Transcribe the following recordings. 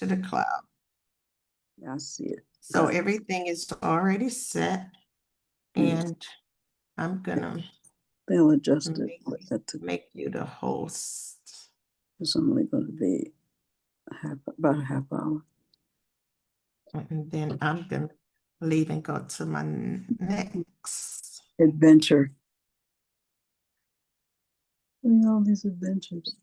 to the cloud. I see it. So Got it. everything is already set, Yes. and I'm gonna They'll adjust it. make you the host. It's only going to be about a half hour. And then I'm gonna leave and go to my next adventure. Doing all these adventures.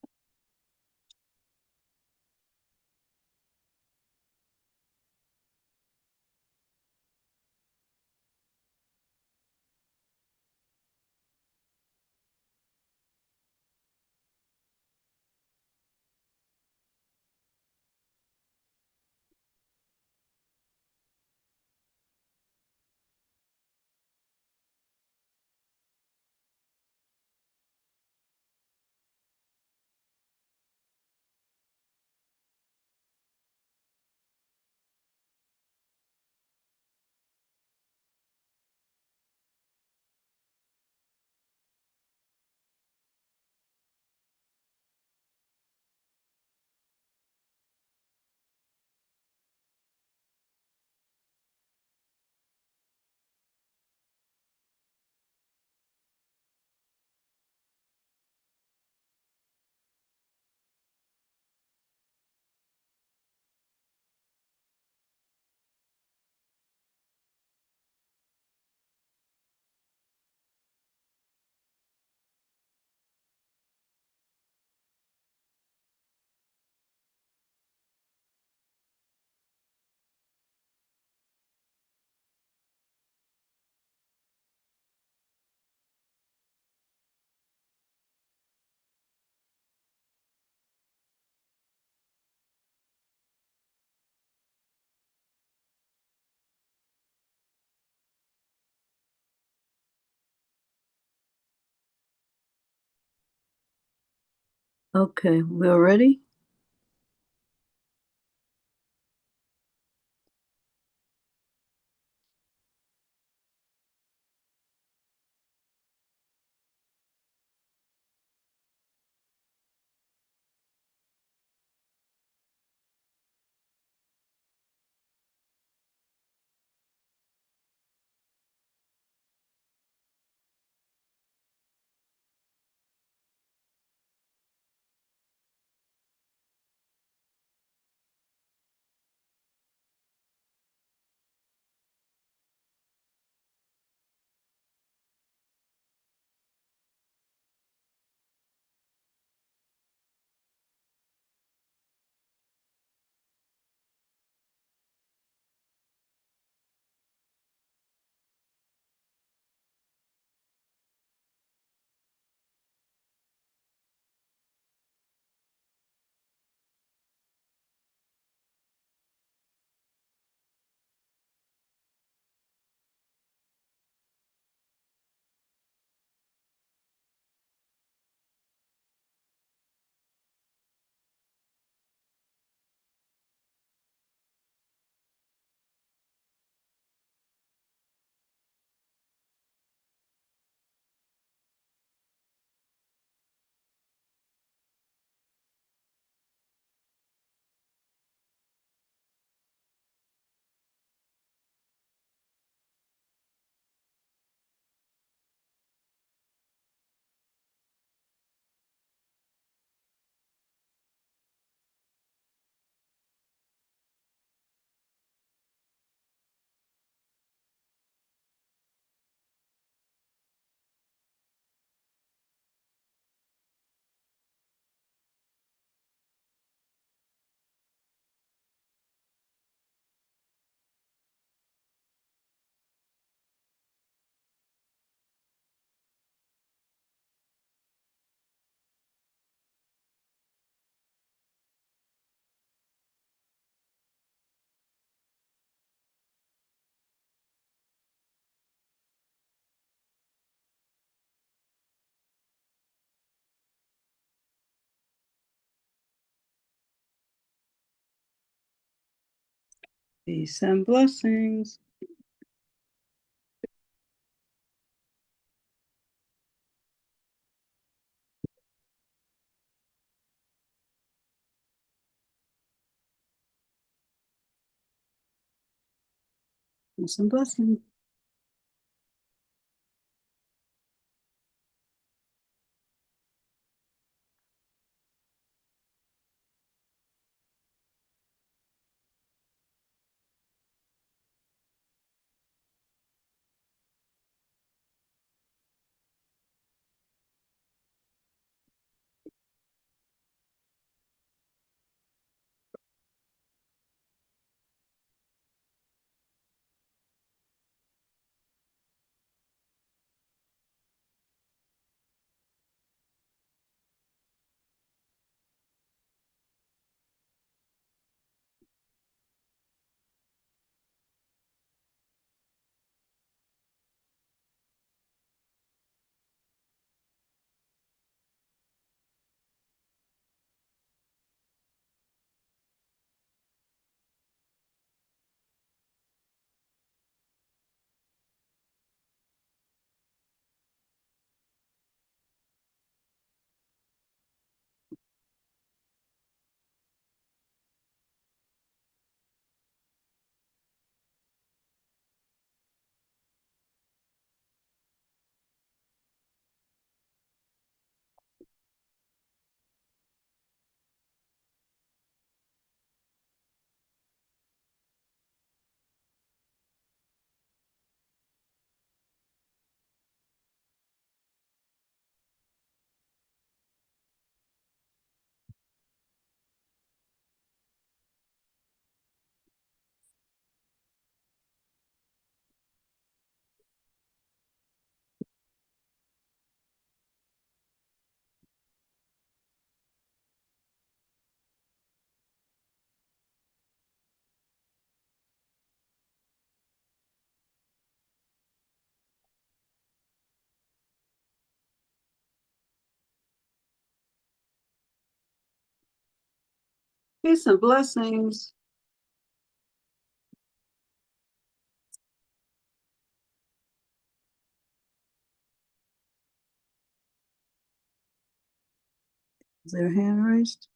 Okay, we're ready. Peace and blessings. Peace and blessings. Peace and blessings. Is there a hand raised?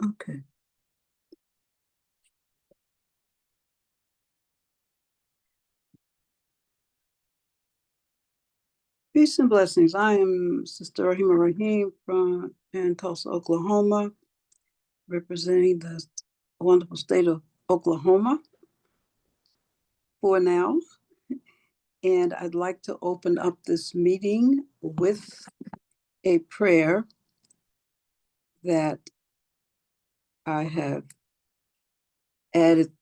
Okay. Peace and blessings. I am Sister Raheemah Raheem from Tulsa, Oklahoma, representing the wonderful state of Oklahoma for now. And I'd like to open up this meeting with a prayer that I have added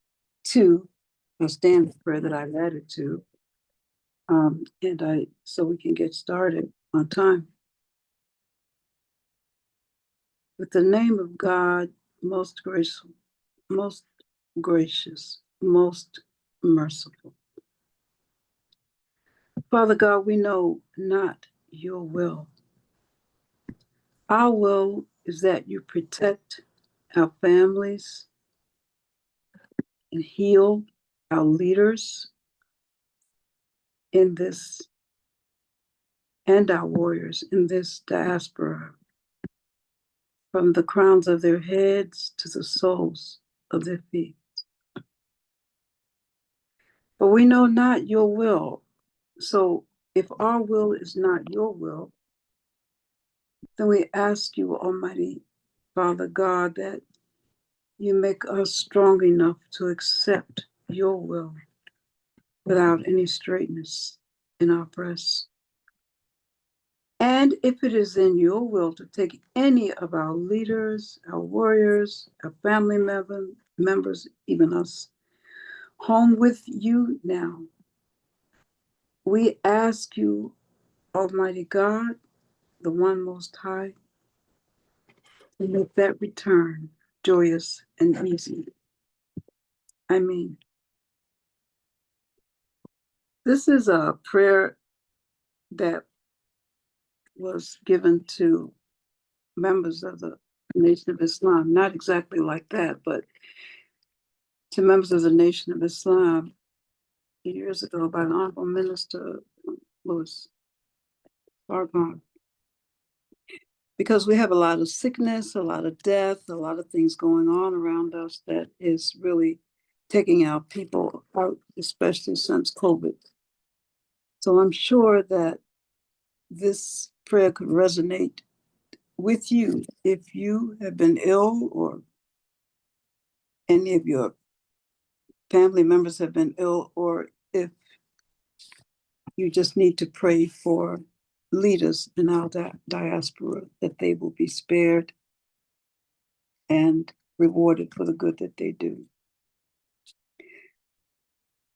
to, a standard prayer that I've added to, so we can get started on time. With the name of God, most graceful, most gracious, most merciful. Father God, we know not your will. Our will is that you protect our families and heal our leaders in this and our warriors in this diaspora, from the crowns of their heads to the soles of their feet. But we know not your will. So if our will is not your will, then we ask you, Almighty Father God, that you make us strong enough to accept your will without any straightness in our breasts. And if it is in your will to take any of our leaders, our warriors, our family members, even us, home with you now, we ask you, Almighty God, the one most high, to make that return joyous and easy. I mean, this is a prayer that was given to members of the Nation of Islam, not exactly like that, but to members of the Nation of Islam years ago by the Honorable Minister Louis Farrakhan. Because we have a lot of sickness, a lot of death, a lot of things going on around us that is really taking our people out, especially since COVID. So I'm sure that this prayer could resonate with you if you have been ill or any of your family members have been ill, or if you just need to pray for leaders in our diaspora, that they will be spared and rewarded for the good that they do.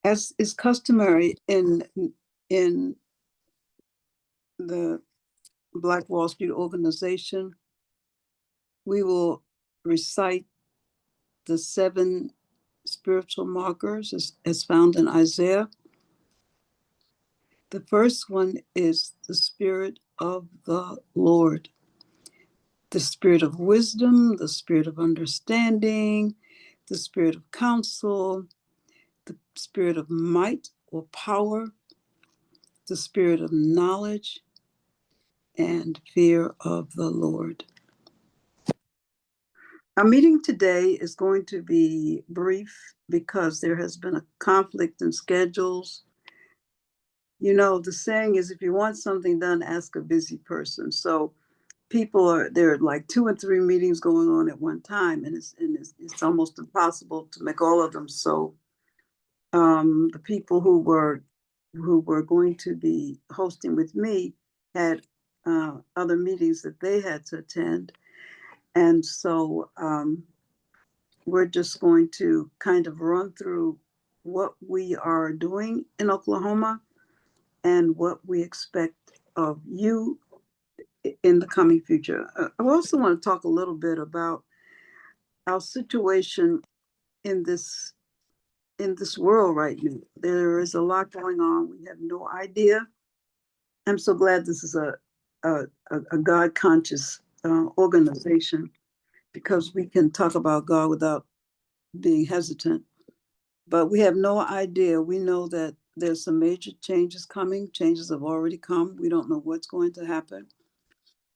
As is customary in the Black Wall Street organization, we will recite the 7 spiritual markers as found in Isaiah. The first one is the Spirit of the Lord, the Spirit of wisdom, the Spirit of understanding, the Spirit of counsel, the Spirit of might or power, the Spirit of knowledge, and fear of the Lord. Our meeting today is going to be brief because there has been a conflict in schedules. You know, the saying is, if you want something done, ask a busy person. So there are like 2 and 3 meetings going on at one time, and it's almost impossible to make all of them. So the people who were going to be hosting with me had other meetings that they had to attend. And so we're just going to kind of run through what we are doing in Oklahoma and what we expect of you in the coming future. I also want to talk a little bit about our situation in this world right now. There is a lot going on. We have no idea. I'm so glad this is a God conscious organization, because we can talk about God without being hesitant. But we have no idea. We know that there's some major changes coming. Changes have already come. We don't know what's going to happen.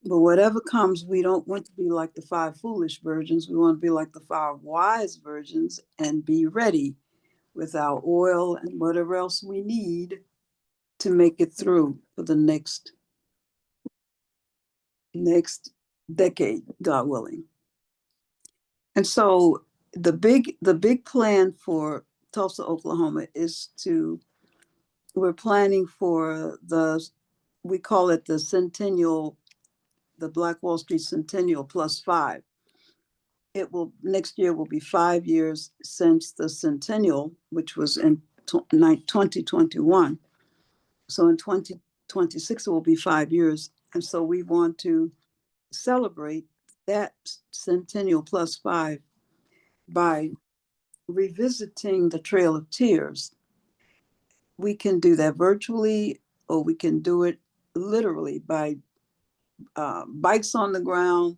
But whatever comes, we don't want to be like the 5 foolish virgins. We want to be like the 5 wise virgins and be ready with our oil and whatever else we need to make it through for the next decade, God willing. And so the big plan for Tulsa, Oklahoma is we're planning for we call it the centennial, the Black Wall Street Centennial +5. Next year will be 5 years since the centennial, which was in 2021. So in 2026, it will be 5 years. And so we want to celebrate that centennial +5 by revisiting the Trail of Tears. We can do that virtually, or we can do it literally by bikes on the ground,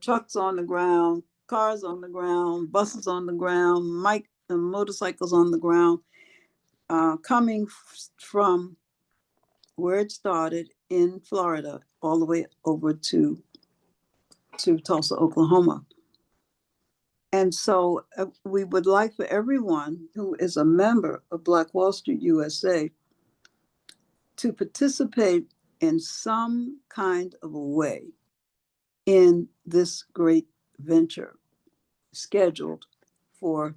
trucks on the ground, cars on the ground, buses on the ground, motorcycles on the ground, coming from where it started in Florida all the way over to Tulsa, Oklahoma. And so we would like for everyone who is a member of Black Wall Street USA to participate in some kind of a way in this great venture scheduled for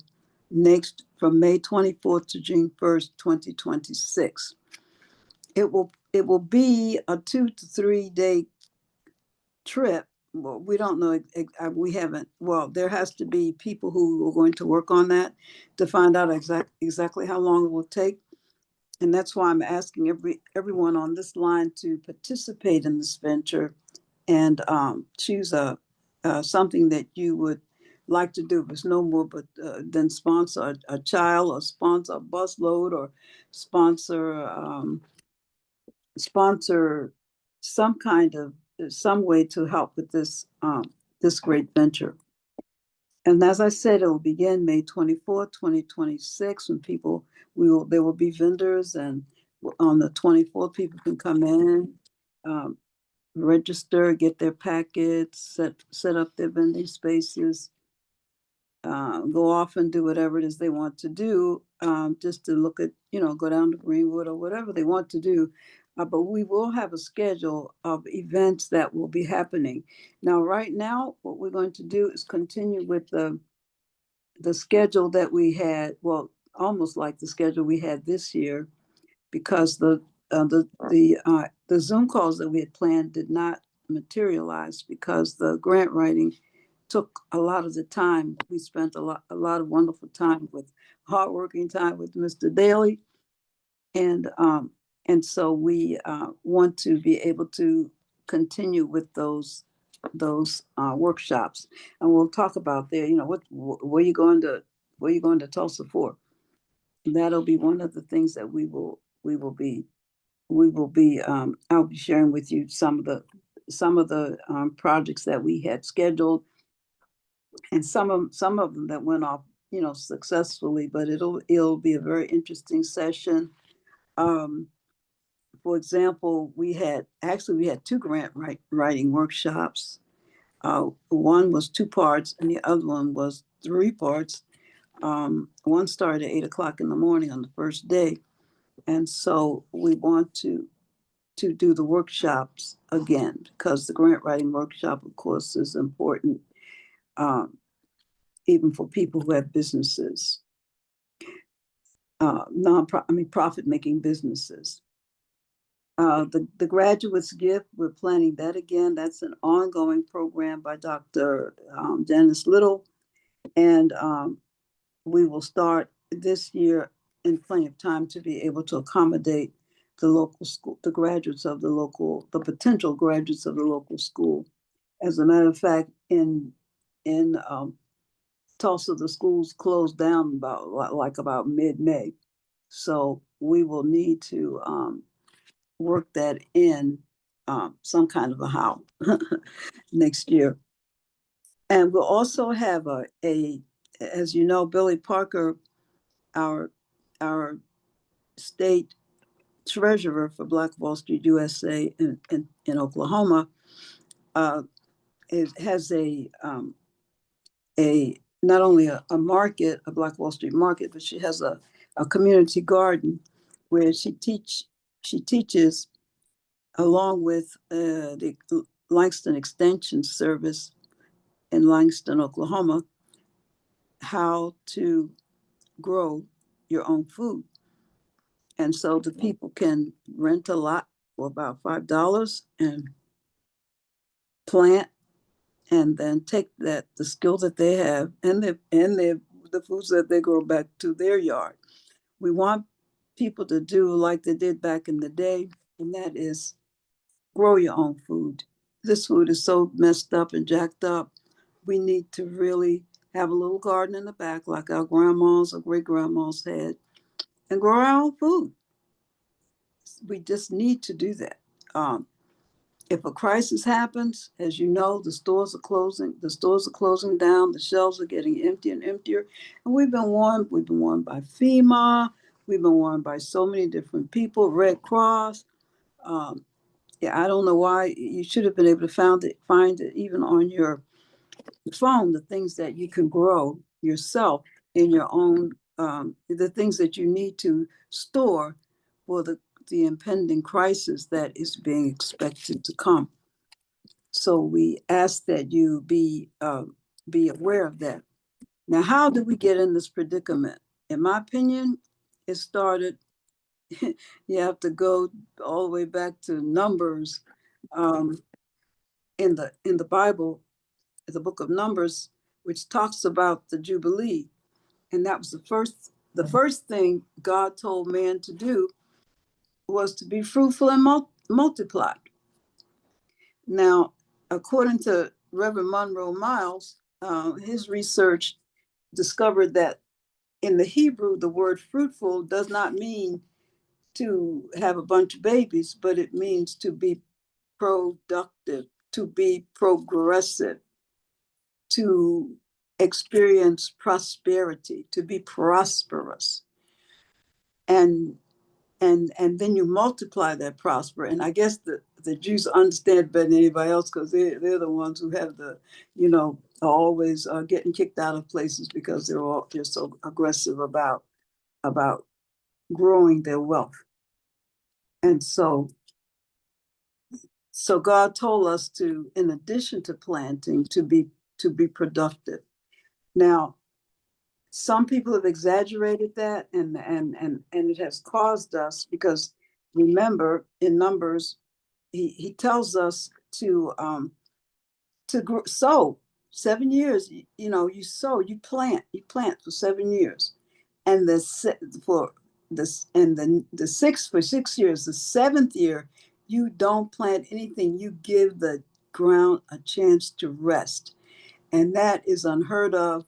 from May 24th to June 1st, 2026. It will be a 2 to 3 day trip. Well, we don't know. We haven't. Well, there has to be people who are going to work on that to find out exactly how long it will take. And that's why I'm asking everyone on this line to participate in this venture and choose something that you would like to do. It's no more but than sponsor a child, or sponsor a busload, or sponsor some way to help with this great venture. And as I said, it will begin May 24th, 2026, when there will be vendors, and on the 24th, people can come in, register, get their packets, set up their vending spaces. go off and do whatever it is they want to do, just to look at, go down to Greenwood or whatever they want to do. But we will have a schedule of events that will be happening. Now, right now, what we're going to do is continue with the schedule that we had, well, almost like the schedule we had this year, because the Zoom calls that we had planned did not materialize because the grant writing took a lot of the time. We spent a lot of wonderful time with hardworking time with Mr. Daly, and so we want to be able to continue with those workshops, and we'll talk about there. Where you going to Tulsa for? That'll be one of the things that we will be I'll be sharing with you some of the projects that we had scheduled, and some of them that went off successfully, but it'll be a very interesting session. um for example, we had two grant writing workshops. One was 2 parts and the other one was 3 parts. One started at 8 o'clock in the morning on the first day, and so we want to do the workshops again, because the grant writing workshop, of course, is important, um, even for people who have businesses, profit making businesses. The graduates gift, we're planning that again. That's an ongoing program by Dr. Janice Little, and we will start this year in plenty of time to be able to accommodate the local school, the potential graduates of the local school. As a matter of fact, in Tulsa, the schools closed down about mid-May, so we will need to work that in some kind of a how next year. And we'll also have as you know, Billy Parker, our our state treasurer for Black Wall Street USA in Oklahoma, uh, has a not only a market, a Black Wall Street market, but she has a community garden where she teaches, along with the Langston Extension Service in Langston, Oklahoma, how to grow your own food. And so the people can rent a lot for about $5 and plant, and then take the skill that they have and the foods that they grow back to their yard. We want people to do like they did back in the day, and that is grow your own food. This food is so messed up and jacked up. We need to really have a little garden in the back, like our grandmas or great grandmas had, and grow our own food. We just need to do that. If a crisis happens, as you know, the stores are closing. The stores are closing down. The shelves are getting emptier and emptier. And we've been warned. We've been warned by FEMA. We've been warned by so many different people. Red Cross. Um, yeah, I don't know why you should have been able to find it even on your phone. The things that you can grow yourself in your own, the things that you need to store for the impending crisis that is being expected to come. So we ask that you be aware of that. Now, how did we get in this predicament? In my opinion, it started. You have to go all the way back to Numbers, um, in the Bible, the book of Numbers, which talks about the Jubilee, and that was the first thing God told man to do was to be fruitful and multiply. Now, according to Reverend Monroe Miles, his research discovered that in the Hebrew, the word fruitful does not mean to have a bunch of babies, but it means to be productive, to be progressive, to experience prosperity, to be prosperous. And and then you multiply that prosper. And I guess the Jews understand better than anybody else, because they're the ones who have the, are always getting kicked out of places because they're so aggressive about growing their wealth. And so God told us to, in addition to planting, to be productive. Now, some people have exaggerated that, and it has caused us, because remember in Numbers, he tells us to sow 7 years. You sow, you plant for 7 years, and for this, and the sixth for 6 years. The seventh year, you don't plant anything. You give the ground a chance to rest, and that is unheard of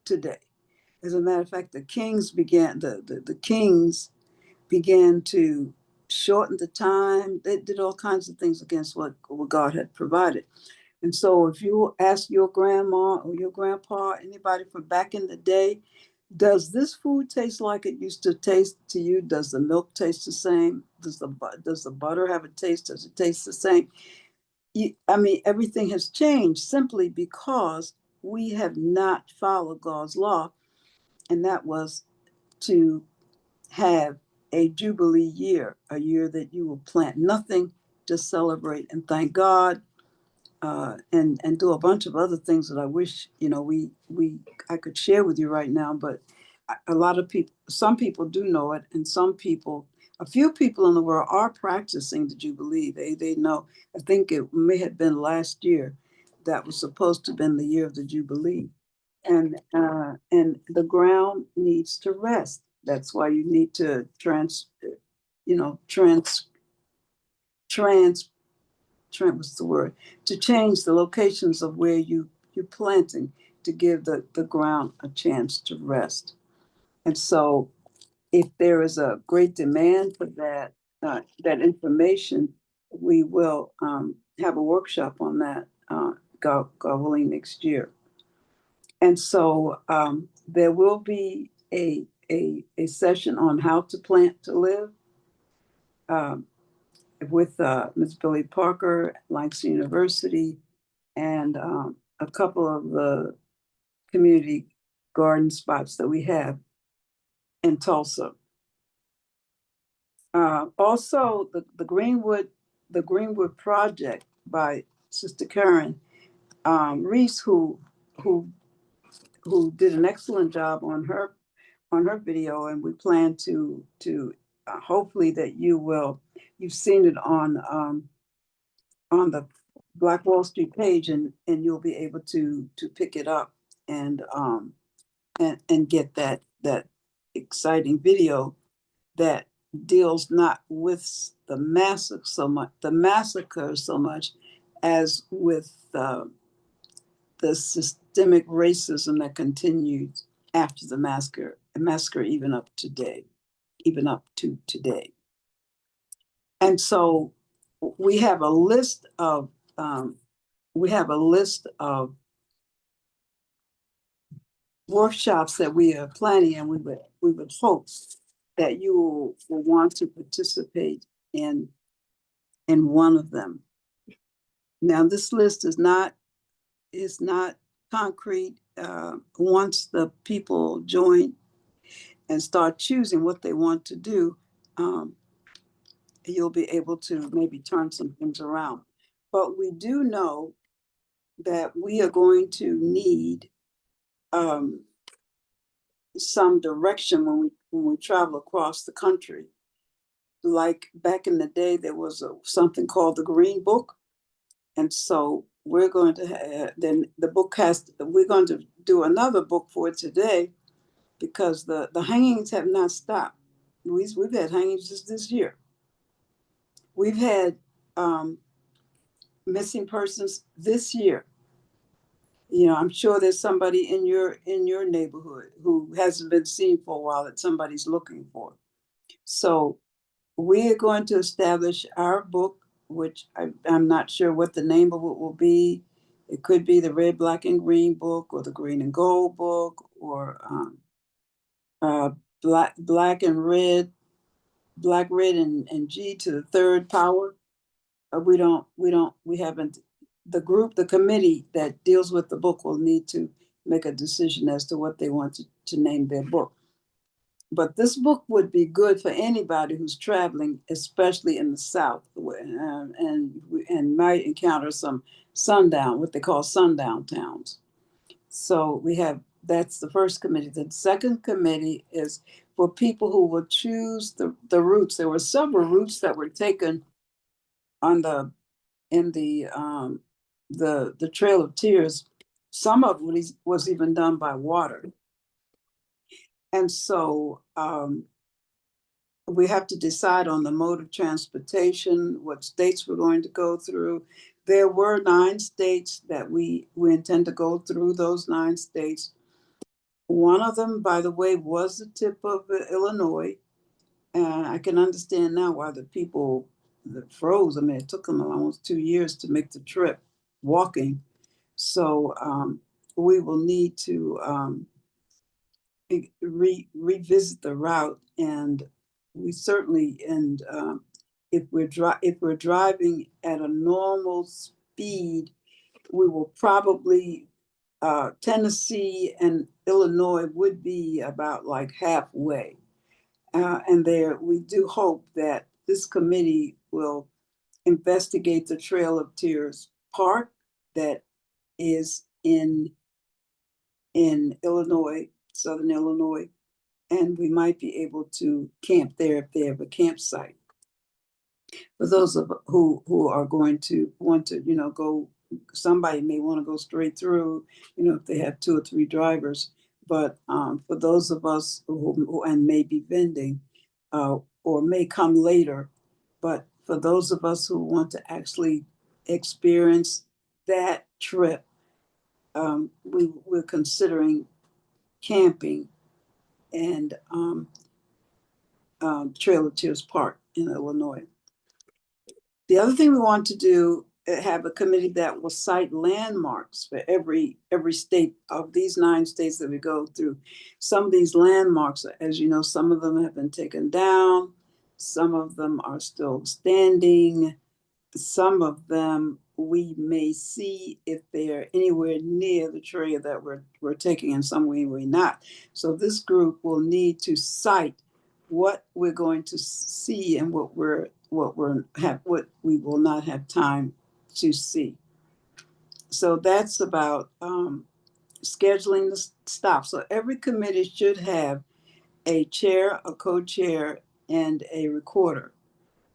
today. As a matter of fact, the kings began to shorten the time. They did all kinds of things against what God had provided. And so if you ask your grandma or your grandpa, anybody from back in the day, does this food taste like it used to taste to you? Does the milk taste the same? Does the butter have a taste? Does it taste the same? I mean, everything has changed simply because we have not followed God's law, and that was to have a Jubilee year, a year that you will plant nothing, just celebrate and thank God, and do a bunch of other things that I wish I could share with you right now. But a lot of people, some people do know it, and a few people in the world are practicing the Jubilee. They know. I think it may have been last year that was supposed to have been the year of the Jubilee, and the ground needs to rest. That's why you need to you know, trans what's the word, to change the locations of where you're planting, to give the ground a chance to rest. And so if there is a great demand for that information, we will have a workshop on that, God willing, next year. And so there will be a session on how to plant to live, um, with Ms. Billy Parker, Langston University, and a couple of the community garden spots that we have in Tulsa. Also, the Greenwood Project by Sister Karen Reese, who did an excellent job on her video, and we plan to hopefully that you've seen it on the Black Wall Street page, and you'll be able to pick it up and get that exciting video that deals not with the massacre so much as with the systemic racism that continued after the massacre even up to today. And so we have a list of workshops that we are planning, and we would hope that you will want to participate in one of them. Now, this list is not concrete. Once the people join and start choosing what they want to do, you'll be able to maybe turn some things around. But we do know that we are going to need some direction when we travel across the country. Like back in the day, there was something called the Green Book, and so we're going to we're going to do another book for it today, because the hangings have not stopped. We've had hangings just this year. We've had missing persons this year. I'm sure there's somebody in your neighborhood who hasn't been seen for a while that somebody's looking for. So we are going to establish our book, which I'm not sure what the name of it will be. It could be the Red, Black, and Green book, or the Green and Gold book, or Black and Red, Black, Red, and G to the third power. We haven't the committee that deals with the book will need to make a decision as to what they want to name their book. But this book would be good for anybody who's traveling, especially in the South, and might encounter some what they call sundown towns. So that's the first committee. The second committee is for people who will choose the routes. There were several routes that were taken on the Trail of Tears. Some of it was even done by water. And so we have to decide on the mode of transportation, what states we're going to go through. There were 9 states that we intend to go through, those 9 states. One of them, by the way, was the tip of Illinois. And I can understand now why the people that froze. I mean, it took them almost 2 years to make the trip walking. So we will need to revisit the route, and we certainly, and if we're driving at a normal speed, we will probably Tennessee and Illinois would be about like halfway. And there, we do hope that this committee will investigate the Trail of Tears Park that is in Illinois, Southern Illinois, and we might be able to camp there if they have a campsite. For those of who are going to want to, go, somebody may want to go straight through, if they have 2 or 3 drivers. But for those of us who and may be vending or may come later, but for those of us who want to actually experience that trip, we're considering camping and Trail of Tears Park in Illinois. The other thing we want to do, have a committee that will cite landmarks for every state of these 9 states that we go through. Some of these landmarks, as you know, some of them have been taken down, some of them are still standing, some of them we may see if they're anywhere near the trail that we're taking, and some we may not. So this group will need to cite what we're going to see and what we will not have time to see. So that's about scheduling the stop. So every committee should have a chair, a co-chair, and a recorder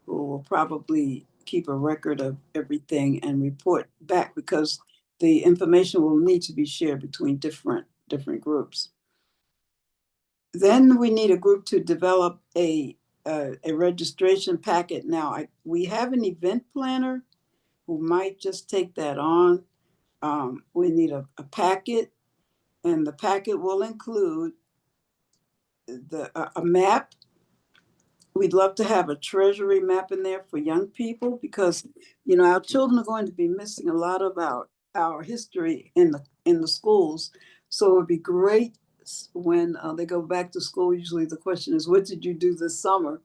who will probably keep a record of everything and report back, because the information will need to be shared between different groups. Then we need a group to develop a registration packet. Now, we have an event planner who might just take that on. We need a packet, and the packet will include a map. We'd love to have a treasury map in there for young people, because our children are going to be missing a lot of our history in the schools. So it would be great when they go back to school. Usually the question is, what did you do this summer?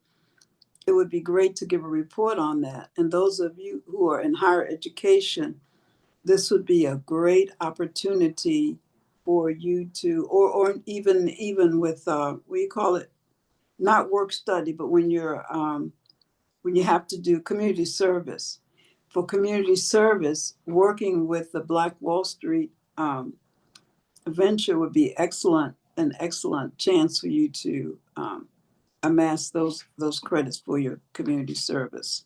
It would be great to give a report on that. And those of you who are in higher education, this would be a great opportunity for you to, or even with what do you call it? Not work study, but when you have to do community service. For community service, working with the Black Wall Street venture would be an excellent chance for you to amass those credits for your community service.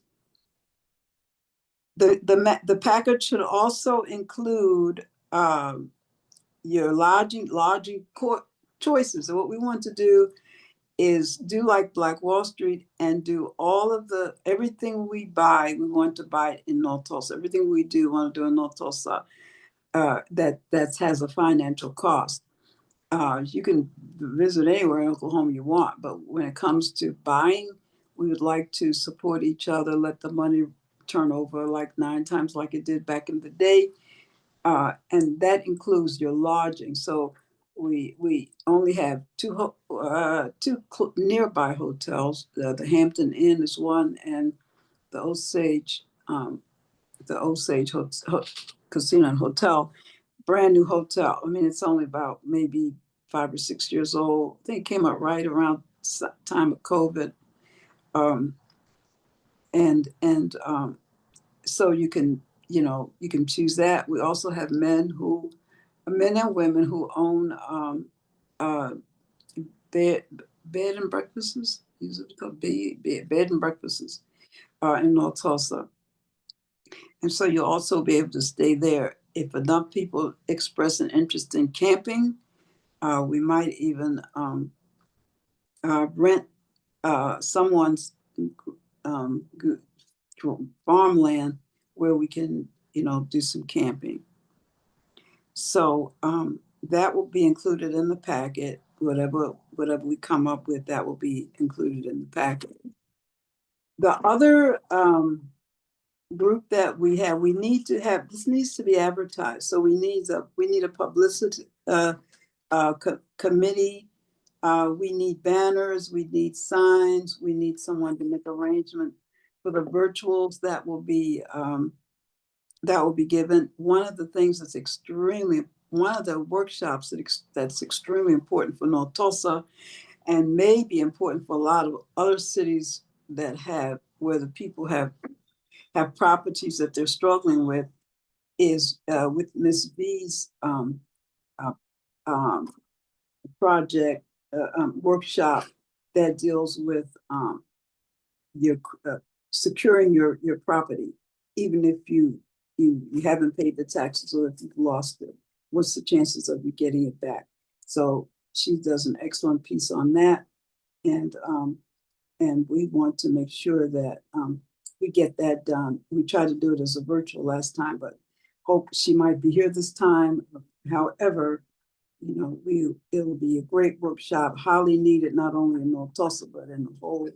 The package should also include your lodging choices. So what we want to do is do like Black Wall Street and do all of everything we buy, we want to buy it in North Tulsa. Everything we do, we want to do in North Tulsa that has a financial cost. You can visit anywhere in Oklahoma you want, but when it comes to buying, we would like to support each other, let the money turn over like 9 times like it did back in the day. And that includes your lodging. So we only have two nearby hotels. The Hampton Inn is one, and the Osage the Osage Casino and Hotel, brand new hotel. I mean, it's only about maybe 5 or 6 years old. I think it came out right around time of COVID. Um, and so you can, you can choose that. We also have men and women who own uh, bed bed and breakfasts. These are called bed and breakfasts in North Tulsa. And so you'll also be able to stay there. If enough people express an interest in camping, we might even rent someone's um, farmland where we can, do some camping. So that will be included in the packet. Whatever we come up with, that will be included in the packet. The other group that we need to have, this needs to be advertised. So we need a publicity committee. We need banners, we need signs, we need someone to make arrangement for the virtuals that will be given. One of the things one of the workshops that's extremely important for North Tulsa and may be important for a lot of other cities where the people have properties that they're struggling with is with Ms. V's uh, um, project workshop that deals with your securing your property, even if you haven't paid the taxes or if you've lost it. What's the chances of you getting it back? So she does an excellent piece on that, and we want to make sure that we get that done. We tried to do it as a virtual last time, but hope she might be here this time. However, it'll be a great workshop, highly needed, not only in North Tulsa, but in the whole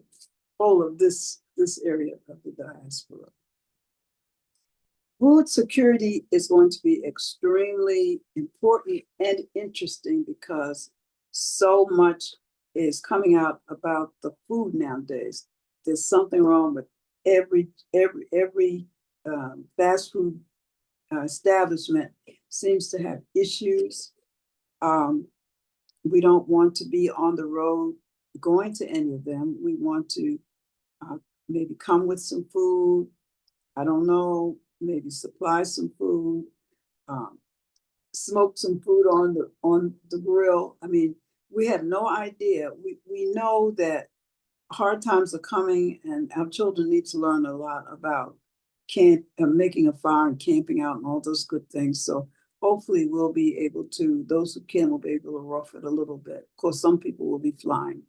of this area of the diaspora. Food security is going to be extremely important and interesting because so much is coming out about the food nowadays. There's something wrong with every fast food establishment seems to have issues. We don't want to be on the road going to any of them. We want to maybe come with some food. I don't know, maybe supply some food, smoke some food on the grill. I mean, we have no idea. We know that hard times are coming, and our children need to learn a lot about making a fire and camping out and all those good things. So hopefully we'll be able to, those who can will be able to rough it a little bit. Of course, some people will be flying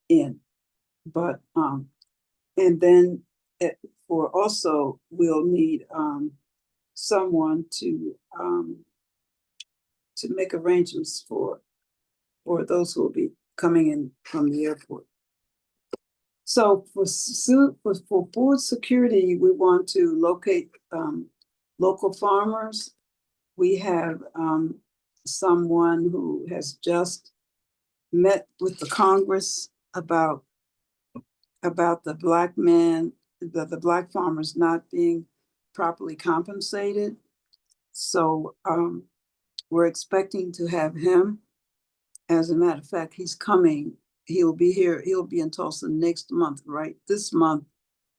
in, but and then for also we'll need someone to make arrangements for those who will be coming in from the airport. So for food security, we want to locate local farmers. We have someone who has just met with the Congress about the the Black farmers not being properly compensated. So we're expecting to have him. As a matter of fact, he's coming. He'll be here. He'll be in Tulsa next month, right? This month,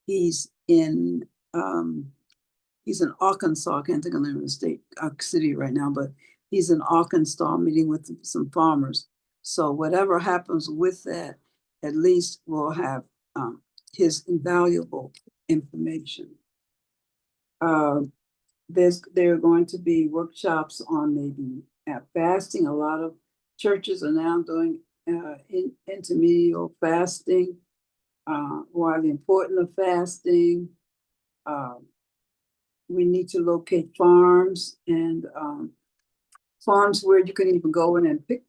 he's in Arkansas. I can't think of the name of the state, city right now, but he's in Arkansas meeting with some farmers. So whatever happens with that, at least we'll have his invaluable information. There are going to be workshops on maybe fasting. A lot of churches are now doing intermediate fasting, why the importance of fasting. We need to locate farms and farms where you can even go in and pick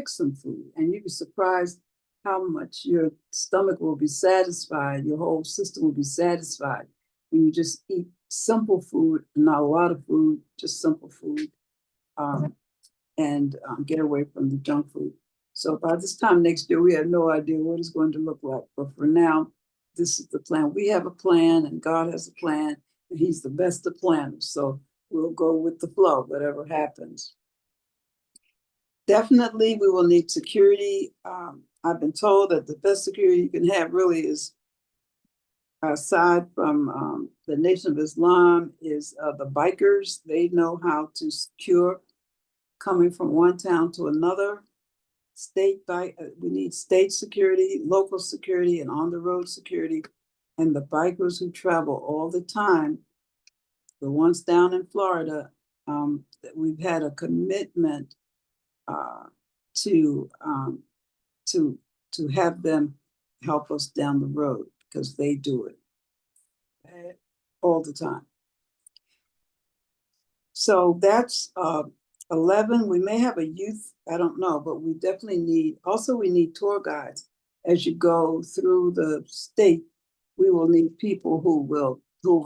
some food, and you'd be surprised how much your stomach will be satisfied, your whole system will be satisfied when you just eat simple food, not a lot of food, just simple food, and get away from the junk food. So by this time next year, we have no idea what it's going to look like. But for now, this is the plan. We have a plan, and God has a plan, He's the best of planners, so we'll go with the flow, whatever happens. Definitely, we will need security. I've been told that the best security you can have really is, aside from the Nation of Islam, is the bikers. They know how to secure coming from one town to another. We need state security, local security, and on the road security. And the bikers who travel all the time, the ones down in Florida, we've had a commitment to to to have them help us down the road because they do it all the time. So that's 11. We may have a youth, I don't know, but we definitely need, also we need tour guides. As you go through the state, we will need people who will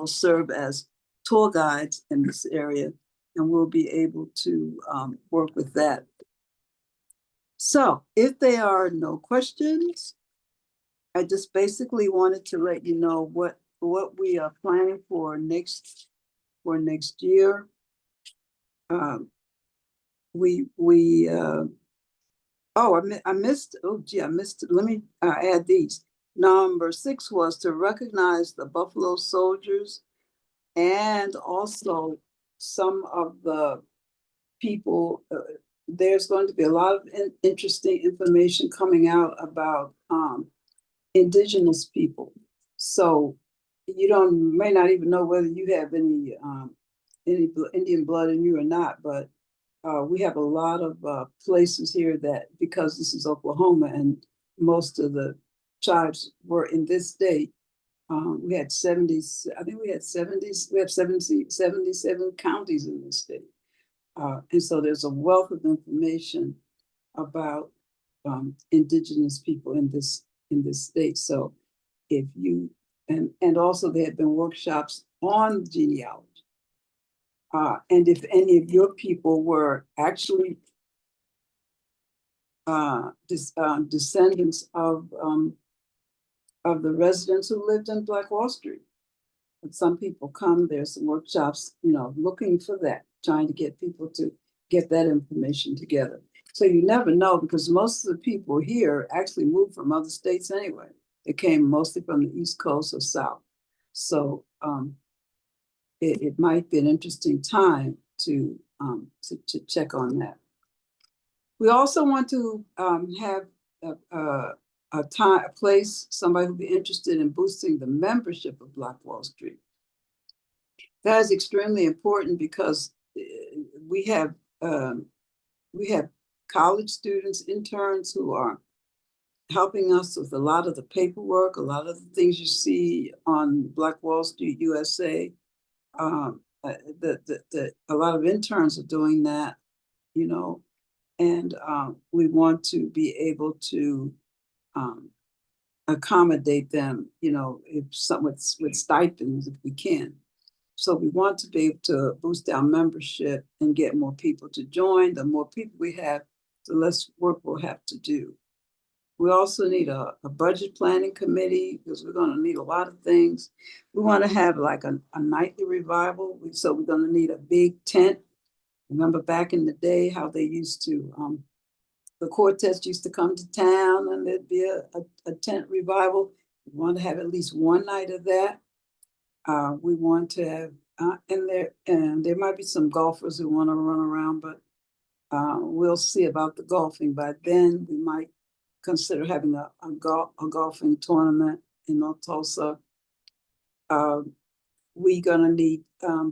serve as tour guides in this area, and we'll be able to work with that. So if there are no questions, I just basically wanted to let you know what we are planning for next year. I missed, let me add these. Number 6 was to recognize the Buffalo soldiers and also some of the people. There's going to be a lot of interesting information coming out about indigenous people. So you may not even know whether you have any Indian blood in you or not, but we have a lot of places here that, because this is Oklahoma and most of the tribes were in this state, we had 70, I think we have 77 counties in this state. And so there's a wealth of information about indigenous people in this state. So if you, and also there have been workshops on genealogy. And if any of your people were actually descendants of the residents who lived in Black Wall Street. But some people come, there's some workshops, looking for that, trying to get people to get that information together. So you never know, because most of the people here actually moved from other states anyway. They came mostly from the East Coast or South. So it might be an interesting time to check on that. We also want to have a place, somebody who'd be interested in boosting the membership of Black Wall Street. That is extremely important because we have college students, interns who are helping us with a lot of the paperwork, a lot of the things you see on Black Wall Street USA. A lot of interns are doing that, and we want to be able to accommodate them, if some with stipends if we can. So we want to be able to boost our membership and get more people to join. The more people we have, the less work we'll have to do. We also need a budget planning committee because we're going to need a lot of things. We want to have like a nightly revival. So we're going to need a big tent. Remember back in the day how they used to, the quartets used to come to town and there'd be a tent revival. We want to have at least one night of that. We want to have, and there might be some golfers who want to run around, but we'll see about the golfing. By then, we might consider having a golfing tournament in Tulsa. We're gonna need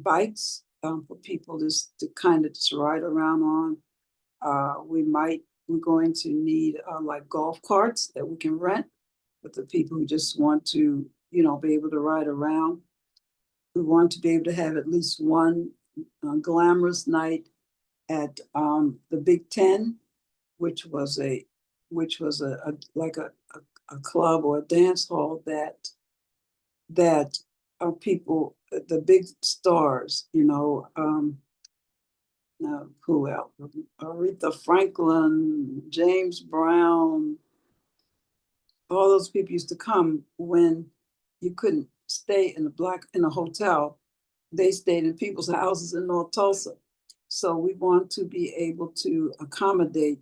bikes for people to kind of just ride around on. We're going to need like golf carts that we can rent for the people who just want to, be able to ride around. We want to be able to have at least one glamorous night at the Big Ten, which was a club or a dance hall that people, the big stars, who else? Aretha Franklin, James Brown, all those people used to come when you couldn't stay in a hotel they stayed in people's houses in North Tulsa. So we want to be able to accommodate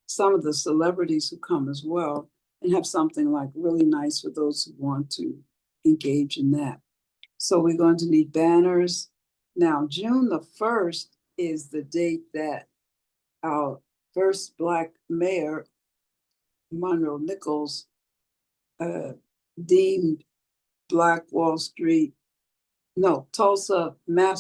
some of the celebrities who come as well, and have something like really nice for those who want to engage in that. So we're going to need banners. Now, June the 1st is the date that our first Black mayor, Monroe Nichols, deemed Black Wall Street, no, Tulsa Master